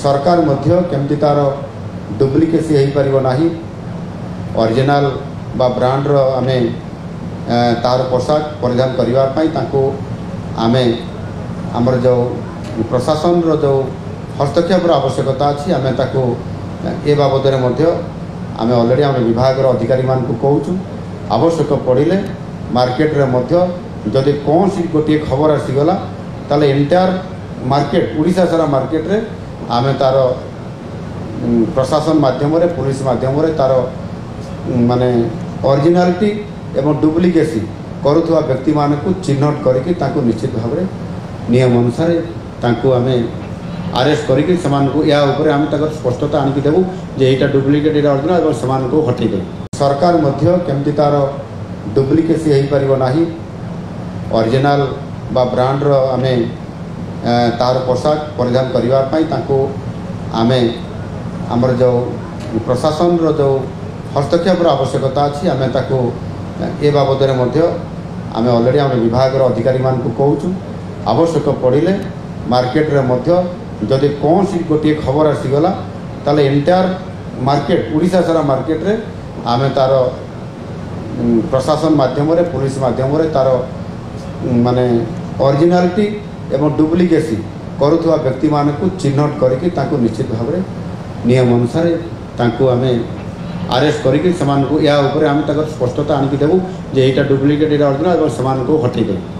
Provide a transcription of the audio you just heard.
सरकार मध्य केमती तार डुप्लिकेसी हो पार ना ओरिजिनल बा ब्रांड आमे तार पोशाक परिधान करने आमे आमर जो प्रशासन रो जो हस्तक्षेप आवश्यकता अच्छी आमे ताको ए बाबद आमे ऑलरेडी आमे विभाग अधिकारी मान को कहूँ आवश्यक पड़े मार्केट रे मध्य जदि कौन सी गोटे खबर आसीगला ताले एंटायर मार्केट उड़ीसा सारा मार्केट रे आमे तार प्रशासन माध्यम रे पुलिस माध्यम रे तार माने ओरिजिनालिटी एवं डुप्लिकेसी करुवा व्यक्ति मान को चिन्हट करके तांको निश्चित भाव में नियम अनुसार तांको आमे अरेस्ट करके या ऊपर आमे ताकर स्पष्टता आनिक देबू जे एटा डुप्लिकेट एटा ओरिजिनल और समान को हटै दे सरकार मध्य केमती तार डुप्लिकेसी हो पार ना ओरिजिनल बा ब्रांड आमे तार पोशाक परिधान करने आमे आमर जो प्रशासन रो जो हस्तक्षेप आवश्यकता अच्छी आमे ताको ए बाबद आमे ऑलरेडी आमे विभाग अधिकारी मान को कहूँ आवश्यक पड़े मार्केट रे मध्य जदि कौन सी गोटे खबर आसीगला ताले एंटायर मार्केट उड़ीसा सारा मार्केट रे आमे तार प्रशासन माध्यम रे पुलिस माध्यम रे तार माने ओरिजिनालिटी एवं डुप्लिकेसी करुवा व्यक्ति मान को चिन्हट करके तांको निश्चित भाव में नियम अनुसार तांको आमे अरेस्ट करके या ऊपर आमे ताकर स्पष्टता आनिक देबू जे एटा डुप्लिकेट एटा ओरिजिनल और समान को हटै दे।